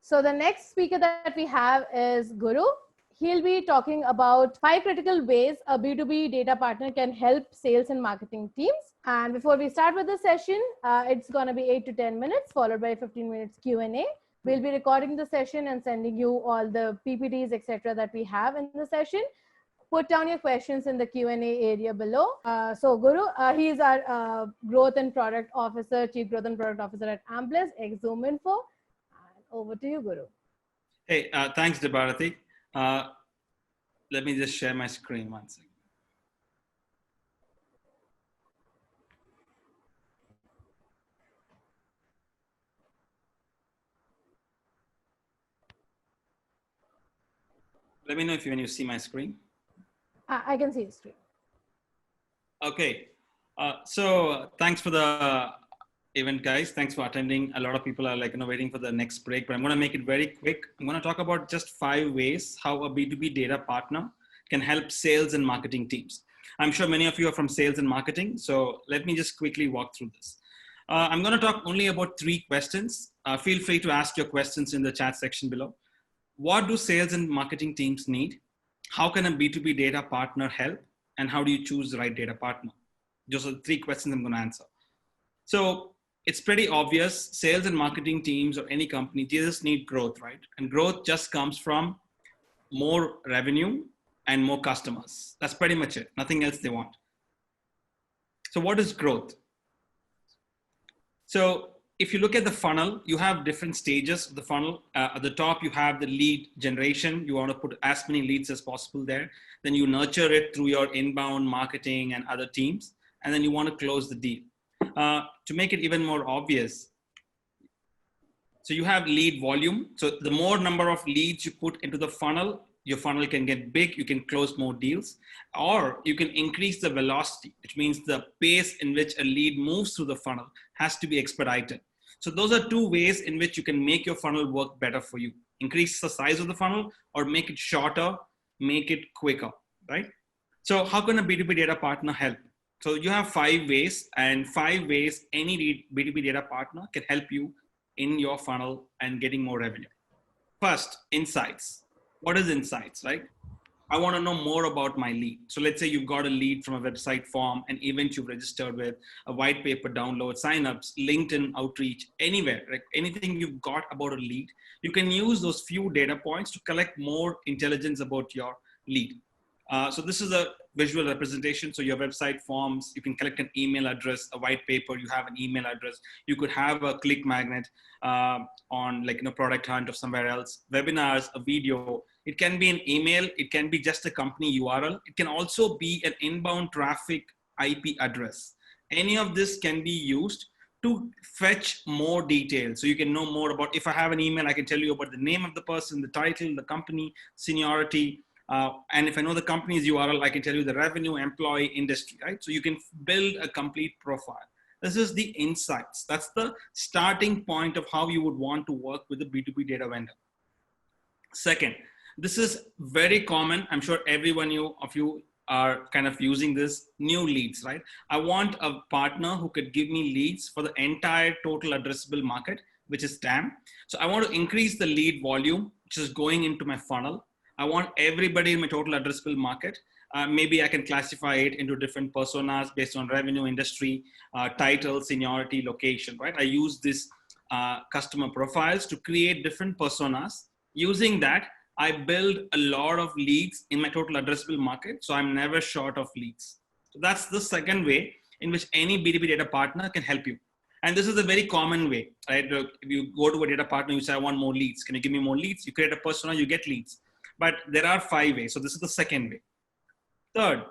So the next speaker that we have is Guru. He'll be talking about 5 critical ways a B2B data partner can help sales and marketing teams. And before we start with the session, it's going to be 8 to 10 minutes followed by 15 minutes Q&A. We'll be recording the session and sending you all the PPTs, etc. that we have in the session. Put down your questions in the Q&A area below. So Guru, he is our Growth and Product Officer, Chief Growth and Product Officer at Ampliz, ex-Zoom Info. Over to you, Guru. Hey, thanks, Debarati. Let me just share my screen one second. Let me know when you see my screen. I can see your screen. Okay. So thanks for the event, guys. Thanks for attending. A lot of people are waiting for the next break, but I'm going to make it very quick. I'm going to talk about just 5 ways how a B2B data partner can help sales and marketing teams. I'm sure many of you are from sales and marketing, so let me just quickly walk through this. I'm going to talk only about 3 questions. Feel free to ask your questions in the chat section below. What do sales and marketing teams need? How can a B2B data partner help? And how do you choose the right data partner? Those are the 3 questions I'm going to answer. So it's pretty obvious. Sales and marketing teams or any company, they just need growth, right? And growth just comes from more revenue and more customers. That's pretty much it. Nothing else they want. So what is growth? So if you look at the funnel, you have different stages of the funnel. At the top, you have the lead generation. You want to put as many leads as possible there. Then you nurture it through your inbound marketing and other teams. And then you want to close the deal. To make it even more obvious, so you have lead volume. So the more number of leads you put into the funnel, your funnel can get big, you can close more deals, or you can increase the velocity, which means the pace in which a lead moves through the funnel has to be expedited. So those are 2 ways in which you can make your funnel work better for you. Increase the size of the funnel or make it shorter, make it quicker, right? So how can a B2B data partner help? So you have 5 ways, and 5 ways any B2B data partner can help you in your funnel and getting more revenue. First, insights. What is insights, right? I want to know more about my lead. So let's say you've got a lead from a website form, an event you've registered with, a white paper download, signups, LinkedIn outreach, anywhere, like anything you've got about a lead, you can use those few data points to collect more intelligence about your lead. So this is a visual representation. So your website forms, you can collect an email address, a white paper, you have an email address. You could have a click magnet on Product Hunt or somewhere else, webinars, a video. It can be an email. It can be just a company URL. It can also be an inbound traffic IP address. Any of this can be used to fetch more details. So you can know more about, if I have an email, I can tell you about the name of the person, the title, the company, seniority. And if I know the company's URL, I can tell you the revenue, employee, industry, right? So you can build a complete profile. This is the insights. That's the starting point of how you would want to work with a B2B data vendor. Second, this is very common. I'm sure every one of you are kind of using this, new leads, right? I want a partner who could give me leads for the entire total addressable market, which is TAM. So I want to increase the lead volume, which is going into my funnel. I want everybody in my total addressable market. Maybe I can classify it into different personas based on revenue, industry, title, seniority, location, right? I use this customer profiles to create different personas. Using that, I build a lot of leads in my total addressable market. So I'm never short of leads. So that's the second way in which any B2B data partner can help you. And this is a very common way, right? If you go to a data partner, you say, I want more leads. Can you give me more leads? You create a persona, you get leads. But there are 5 ways. So this is the second way. Third,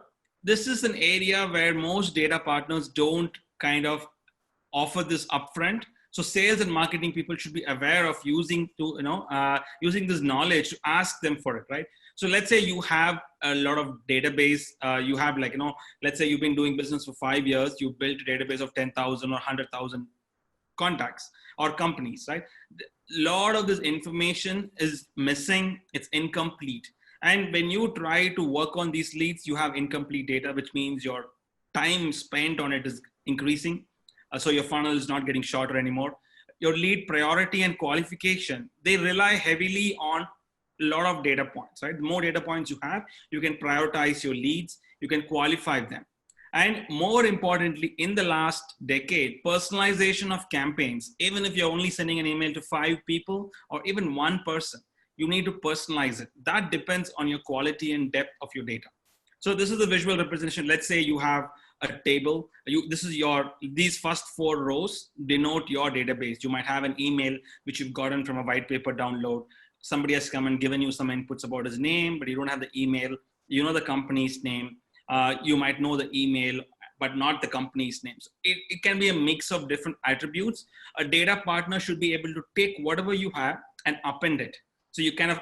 this is an area where most data partners don't kind of offer this upfront. So sales and marketing people should be aware of using this knowledge to ask them for it, right? So let's say you have a lot of database. You have let's say you've been doing business for 5 years. You built a database of 10,000 or 100,000 contacts or companies, right? A lot of this information is missing. It's incomplete. And when you try to work on these leads, you have incomplete data, which means your time spent on it is increasing. So your funnel is not getting shorter anymore. your lead priority and qualification, they rely heavily on a lot of data points, right? The more data points you have, you can prioritize your leads, you can qualify them. And more importantly, in the last decade, personalization of campaigns, even if you're only sending an email to 5 people or even 1 person, you need to personalize it. That depends on your quality and depth of your data. So this is the visual representation. Let's say you have a table. These first 4 rows denote your database. You might have an email which you've gotten from a white paper download. Somebody has come and given you some inputs about his name, but you don't have the email. You know the company's name. You might know the email, but not the company's name. So it can be a mix of different attributes. A data partner should be able to take whatever you have and append it. So you kind of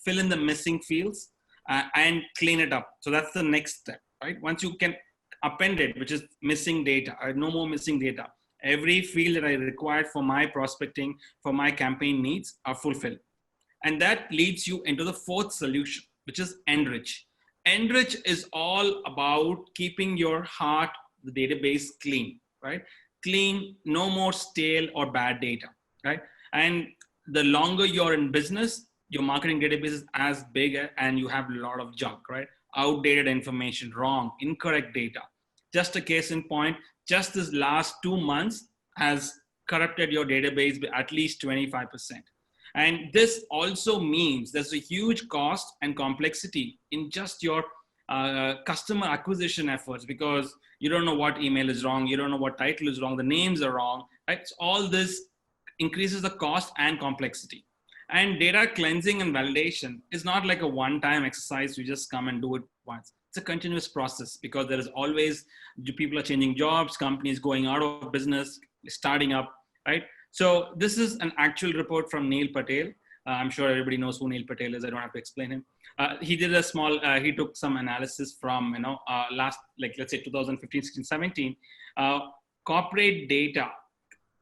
fill in the missing fields and clean it up. So that's the next step, right? Once you can append it, which is missing data, no more missing data. Every field that I required for my prospecting, for my campaign needs are fulfilled. And that leads you into the 4th solution, which is enrich. Enrich is all about keeping your heart, the database clean, right? Clean, no more stale or bad data, right? And the longer you're in business, your marketing database is as big and you have a lot of junk, right? Outdated information, wrong, incorrect data. Just a case in point, just this last 2 months has corrupted your database by at least 25%. And this also means there's a huge cost and complexity in just your customer acquisition efforts, because you don't know what email is wrong, you don't know what title is wrong, the names are wrong, right? So all this increases the cost and complexity. And data cleansing and validation is not like a one-time exercise. You just come and do it once. It's a continuous process, because there is always, people are changing jobs, companies going out of business, starting up, right? So this is an actual report from Neil Patel. I'm sure everybody knows who Neil Patel is. I don't have to explain him. He did a small, he took some analysis from, let's say 2015, 16, 17. Corporate data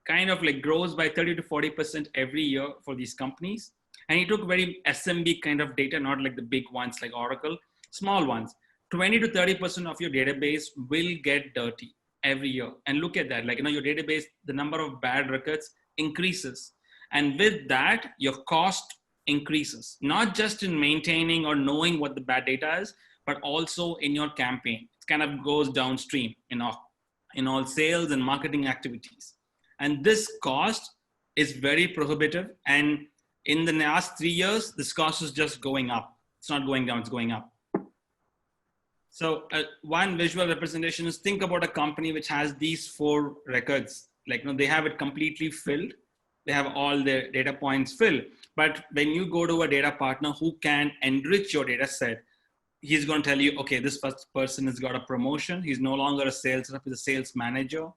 kind of like grows by 30 to 40% every year for these companies. And he took very SMB kind of data, not like the big ones like Oracle, small ones. 20 to 30% of your database will get dirty every year. And look at that, your database, the number of bad records increases. And with that, your cost increases, not just in maintaining or knowing what the bad data is, but also in your campaign. It kind of goes downstream in all sales and marketing activities. And this cost is very prohibitive. And in the last 3 years, this cost is just going up. It's not going down, it's going up. So one visual representation is, think about a company which has these 4 records. They have it completely filled. They have all their data points filled. But when you go to a data partner who can enrich your data set, he's going to tell you, okay, this first person has got a promotion. He's no longer a sales rep, he's a sales manager.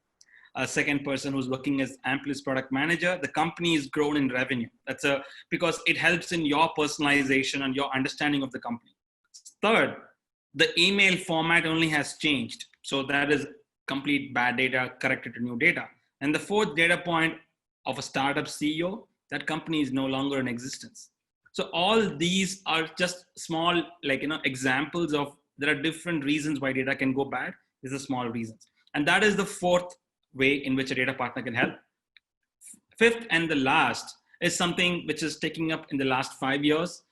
A second person who's working as Ampliz product manager. The company is grown in revenue. Because it helps in your personalization and your understanding of the company. Third, the email format only has changed. So that is complete bad data corrected to new data. And the 4th data point of a startup CEO, that company is no longer in existence. So all these are just small, examples of, there are different reasons why data can go bad. These are small reasons. And that is the 4th way in which a data partner can help. 5th and the last is something which is taking up in the last 5 years.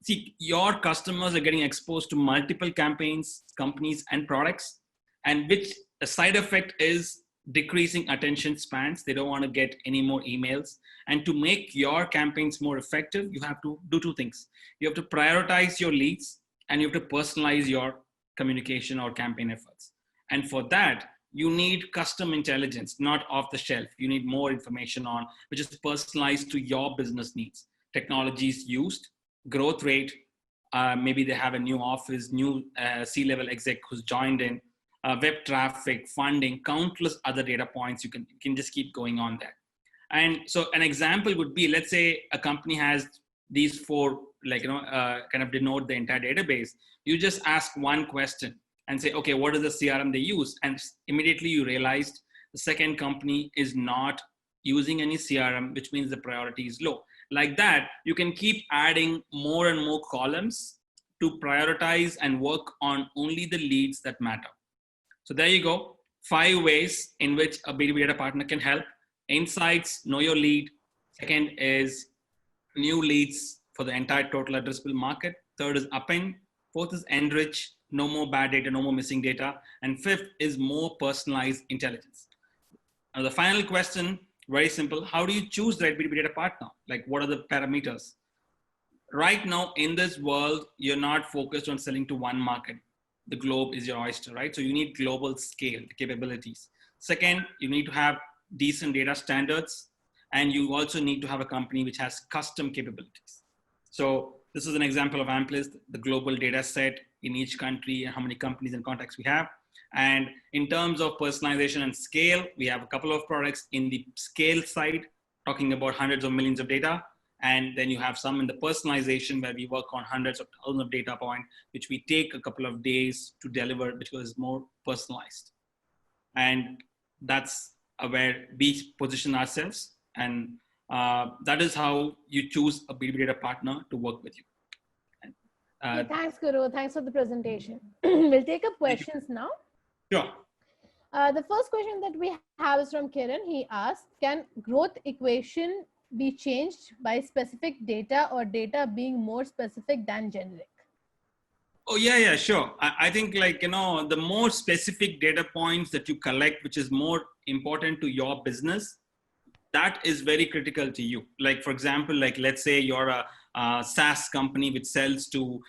See, your customers are getting exposed to multiple campaigns, companies, and products, and which a side effect is decreasing attention spans. They don't want to get any more emails. And to make your campaigns more effective, you have to do 2 things. You have to prioritize your leads, and you have to personalize your communication or campaign efforts. And for that, you need custom intelligence, not off the shelf. You need more information on, which is personalized to your business needs. Technologies used, growth rate, maybe they have a new office, new C-level exec who's joined in, web traffic, funding, countless other data points. You can just keep going on there. And so an example would be, let's say a company has these 4, kind of denote the entire database. You just ask one question and say, okay, what is the CRM they use? And immediately you realized the second company is not using any CRM, which means the priority is low. Like that, you can keep adding more and more columns to prioritize and work on only the leads that matter. So there you go, 5 ways in which a B2B data partner can help. insights, know your lead. Second is new leads for the entire total addressable market. Third is append. Fourth is enrich, no more bad data, no more missing data. And fifth is more personalized intelligence. Now, the final question, very simple. How do you choose the right B2B data partner? Like, what are the parameters? Right now in this world, you're not focused on selling to one market. The globe is your oyster, right? So you need global scale capabilities. Second, you need to have decent data standards, and you also need to have a company which has custom capabilities. So this is an example of Ampliz, the global data set in each country and how many companies and contacts we have. And in terms of personalization and scale, we have a couple of products in the scale side, talking about hundreds of millions of data. And then you have some in the personalization where we work on hundreds of thousands of data points, which we take a couple of days to deliver, which was more personalized. And that's where we position ourselves. And that is how you choose a B2B data partner to work with you. Okay, thanks, Guru. Thanks for the presentation. We'll take up questions now. Sure. The first question that we have is from Kiran. He asked, can growth equation be changed by specific data or data being more specific than generic? Oh, yeah, sure. I think the more specific data points that you collect, which is more important to your business, that is very critical to you. Like, for example, let's say you're a SaaS company which sells to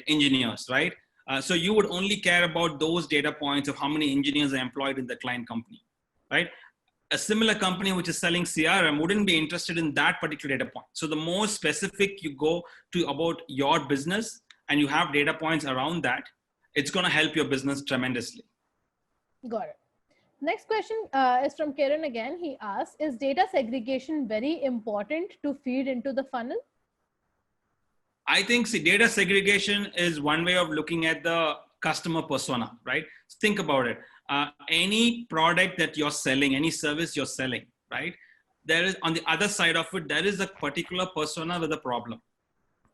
engineers, right? So you would only care about those data points of how many engineers are employed in the client company, right? A similar company which is selling CRM wouldn't be interested in that particular data point. So the more specific you go to about your business and you have data points around that, it's going to help your business tremendously. Got it. Next question is from Kiran again. He asks, is data segregation very important to feed into the funnel? I think data segregation is one way of looking at the customer persona, right? Think about it. Any product that you're selling, any service you're selling, right? There is on the other side of it, there is a particular persona with a problem,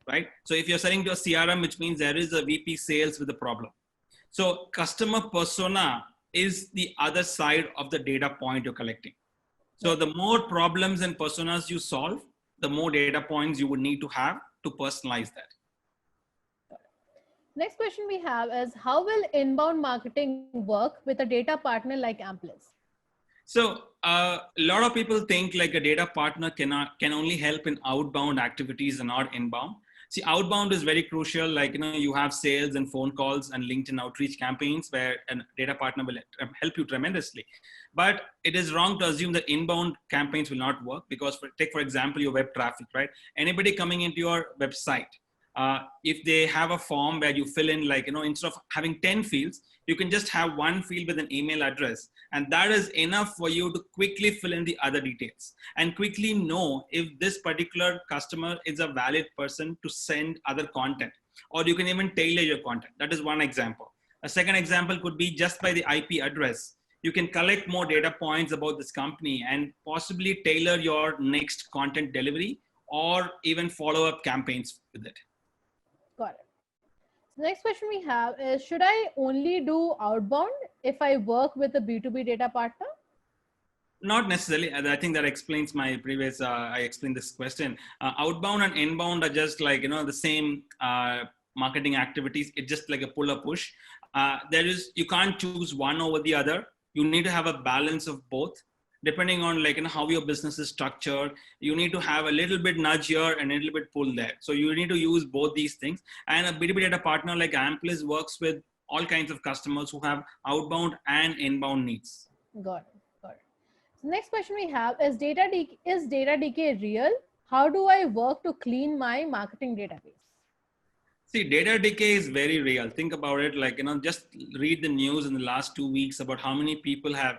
right? So if you're selling to a CRM, which means there is a VP sales with a problem. So customer persona is the other side of the data point you're collecting. So the more problems and personas you solve, the more data points you would need to have to personalize that. Next question we have is, how will inbound marketing work with a data partner like Ampliz? So a lot of people think like a data partner can only help in outbound activities and not inbound. See, outbound is very crucial. You have sales and phone calls and LinkedIn outreach campaigns where a data partner will help you tremendously. But it is wrong to assume that inbound campaigns will not work because take, for example, your web traffic, right? Anybody coming into your website, if they have a form where you fill in instead of having 10 fields, you can just have one field with an email address. And that is enough for you to quickly fill in the other details and quickly know if this particular customer is a valid person to send other content, or you can even tailor your content. That is one example. A second example could be just by the IP address. You can collect more data points about this company and possibly tailor your next content delivery or even follow-up campaigns with it. Got it. So next question we have is, should I only do outbound if I work with a B2B data partner? Not necessarily. I think that explains my previous, I explained this question. Outbound and inbound are just the same marketing activities. It's just like a pull or push. You can't choose one over the other. You need to have a balance of both. Depending on how your business is structured, you need to have a little bit nudge here and a little bit pull there. So you need to use both these things. And a B2B data partner like Ampliz works with all kinds of customers who have outbound and inbound needs. Got it. So next question we have is, is data decay real? How do I work to clean my marketing database? See, data decay is very real. Think about it. Just read the news in the last 2 weeks about how many people have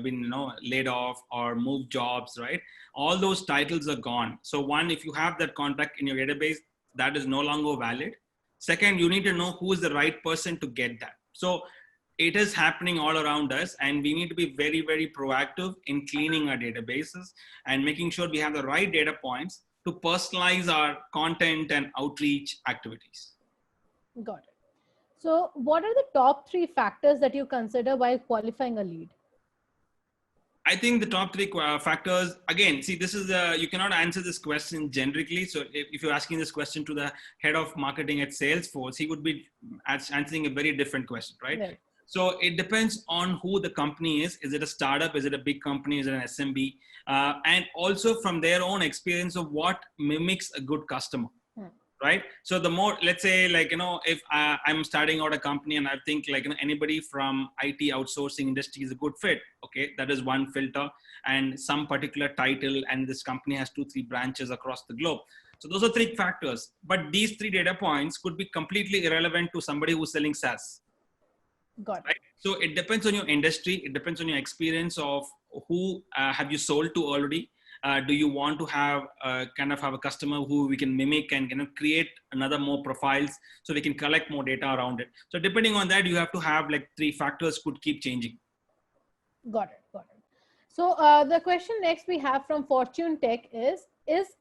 been laid off or moved jobs, right? All those titles are gone. So one, if you have that contact in your database, that is no longer valid. Second, you need to know who is the right person to get that. So it is happening all around us, and we need to be very, very proactive in cleaning our databases and making sure we have the right data points to personalize our content and outreach activities. Got it. So what are the top 3 factors that you consider while qualifying a lead? I think the top three factors, again, see, this is, you cannot answer this question generically. So if you're asking this question to the head of marketing at Salesforce, he would be answering a very different question, right? Right. So it depends on who the company is. Is it a startup? Is it a big company? Is it an SMB? And also from their own experience of what mimics a good customer. Right. So the more, let's say, like, if I'm starting out a company and I think like, anybody from IT outsourcing industry is a good fit. Okay. That is one filter, and some particular title. And this company has 2-3 branches across the globe. So those are three factors, but these three data points could be completely irrelevant to somebody who's selling SaaS. Got it. Right? So it depends on your industry. It depends on your experience of who have you sold to already. Do you want to have kind of have a customer who we can mimic and create another more profiles so we can collect more data around it? So depending on that, you have to have like three factors could keep changing. Got it. Got it. So the question next we have from Fortune Tech is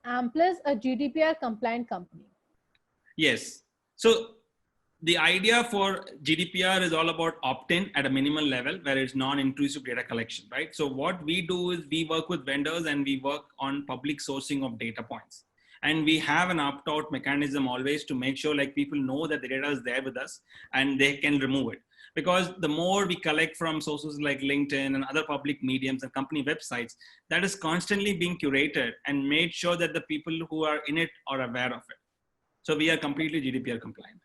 Ampliz a GDPR compliant company? Yes. So the idea for GDPR is all about opt-in at a minimal level where it's non-intrusive data collection, right? So what we do is we work with vendors and we work on public sourcing of data points. And we have an opt-out mechanism always to make sure like people know that the data is there with us and they can remove it. Because the more we collect from sources like LinkedIn and other public mediums and company websites, that is constantly being curated and made sure that the people who are in it are aware of it. So we are completely GDPR compliant.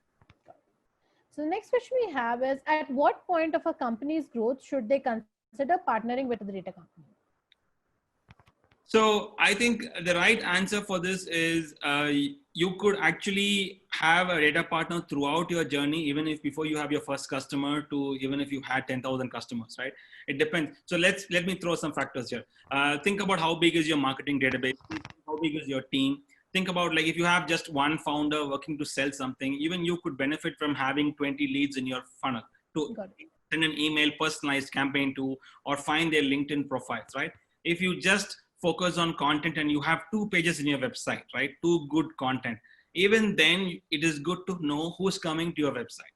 So the next question we have is, at what point of a company's growth should they consider partnering with the data company? So I think the right answer for this is you could actually have a data partner throughout your journey, even if before you have your first customer to even if you had 10,000 customers, right? It depends. So let me throw some factors here. Think about how big is your marketing database? How big is your team? Think about like if you have just one founder working to sell something, even you could benefit from having 20 leads in your funnel to send an email personalized campaign to, or find their LinkedIn profiles, right? If you just focus on content and you have 2 pages in your website, right? 2 good content. Even then it is good to know who's coming to your website.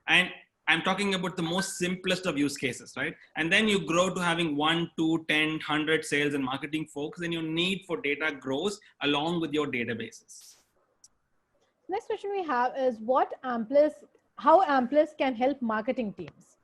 And I'm talking about the most simplest of use cases, right? And then you grow to having 1, 2, 10, 100 sales and marketing folks, and your need for data grows along with your databases. Next question we have is how Ampliz can help marketing teams?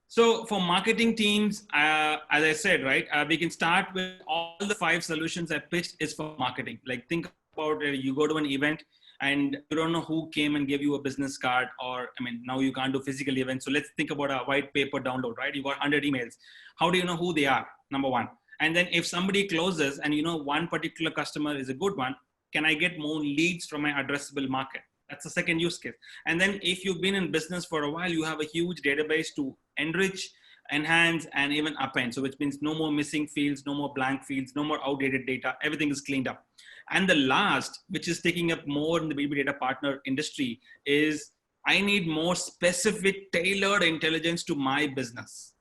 So for marketing teams, as I said, right, we can start with all the 5 solutions I pitched is for marketing. Like think about you go to an event and you don't know who came and gave you a business card, or now you can't do physical events. So let's think about a white paper download, right? You got 100 emails. How do you know who they are? Number one. And then if somebody closes and one particular customer is a good one, can I get more leads from my addressable market? That's the second use case. And then if you've been in business for a while, you have a huge database to enrich, enhance, and even append. So which means no more missing fields, no more blank fields, no more outdated data. Everything is cleaned up. And the last, which is taking up more in the B2B data partner industry, is I need more specific tailored intelligence to my business.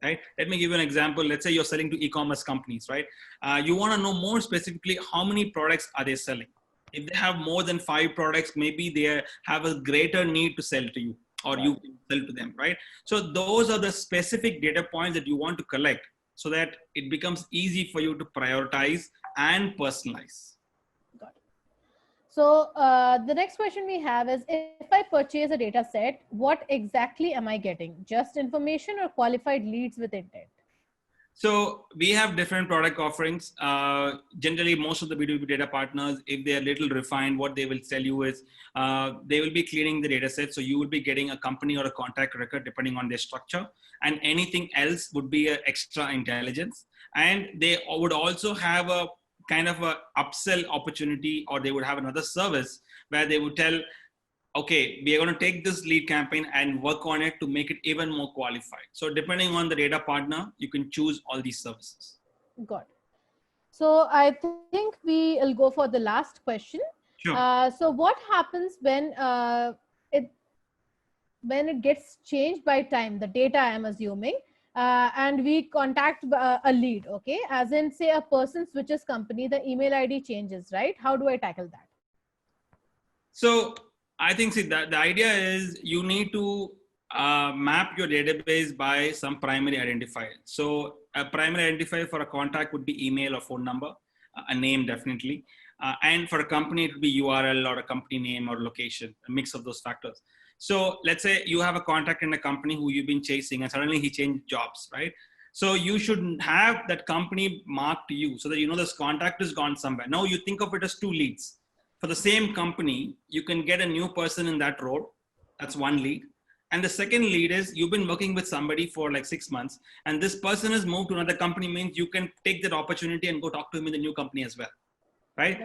Right? Let me give you an example. Let's say you're selling to e-commerce companies, right? You want to know more specifically how many products are they selling. If they have more than 5 products, maybe they have a greater need to sell to you, or you can sell to them, right? So those are the specific data points that you want to collect so that it becomes easy for you to prioritize and personalize. Got it. So the next question we have is, if I purchase a data set, what exactly am I getting? Just information or qualified leads with intent? So we have different product offerings. Generally, most of the B2B data partners, if they are little refined, what they will tell you is they will be cleaning the data set. So you will be getting a company or a contact record depending on their structure, and anything else would be an extra intelligence. And they would also have a kind of a upsell opportunity, or they would have another service where they would tell, okay, we are going to take this lead campaign and work on it to make it even more qualified. So depending on the data partner, you can choose all these services. Got it. So I think we will go for the last question. Sure. So what happens when it gets changed by time, the data I'm assuming, and we contact a lead, okay? As in say a person switches company, the email ID changes, right? How do I tackle that? So I think that the idea is you need to map your database by some primary identifier. So a primary identifier for a contact would be email or phone number, a name definitely. And for a company, it would be URL or a company name or location, a mix of those factors. So let's say you have a contact in a company who you've been chasing and suddenly he changed jobs, right? So you should have that company marked to you so that you know this contact is gone somewhere. Now you think of it as 2 leads. For the same company, you can get a new person in that role. That's 1 lead. And the second lead is you've been working with somebody for like 6 months and this person has moved to another company, means you can take that opportunity and go talk to him in the new company as well. Right?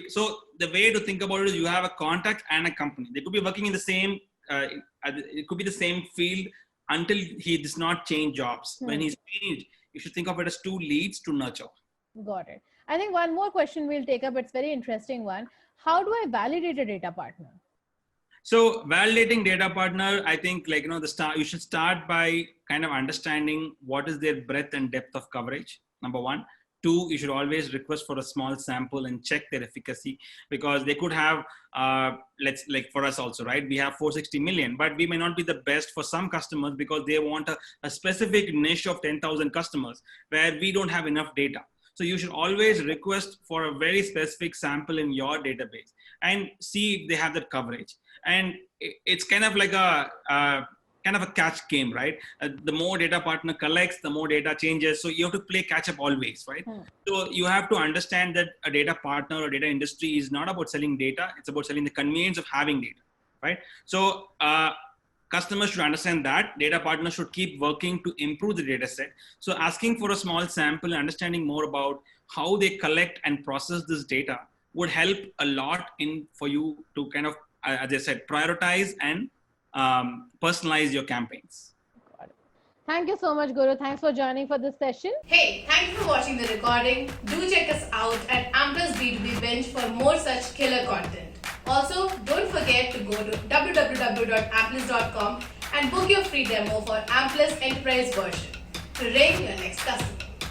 So the way to think about it is you have a contact and a company. They could be working in the same, it could be the same field until he does not change jobs. When he's changed, you should think of it as 2 leads to nurture. Got it. I think one more question we'll take up. It's a very interesting one. How do I validate a data partner? So validating data partner, I think you should start by kind of understanding what is their breadth and depth of coverage. Number 1. 2, you should always request for a small sample and check their efficacy, because they could have, like for us also, right? We have 460 million, but we may not be the best for some customers because they want a specific niche of 10,000 customers where we don't have enough data. So you should always request for a very specific sample in your database and see if they have that coverage. And it's kind of like a catch game, right? The more data partner collects, the more data changes. So you have to play catch up always, right? So you have to understand that a data partner or data industry is not about selling data. It's about selling the convenience of having data, right? So customers should understand that data partners should keep working to improve the data set. So asking for a small sample and understanding more about how they collect and process this data would help a lot for you to kind of, as I said, prioritize and personalize your campaigns. Got it. Thank you so much, Guru. Thanks for joining for this session. Hey, thank you for watching the recording. Do check us out at Ampliz B2B Binge for more such killer content. Also, don't forget to go to www.ampliz.com and book your free demo for Ampliz Enterprise version to ring your next customer.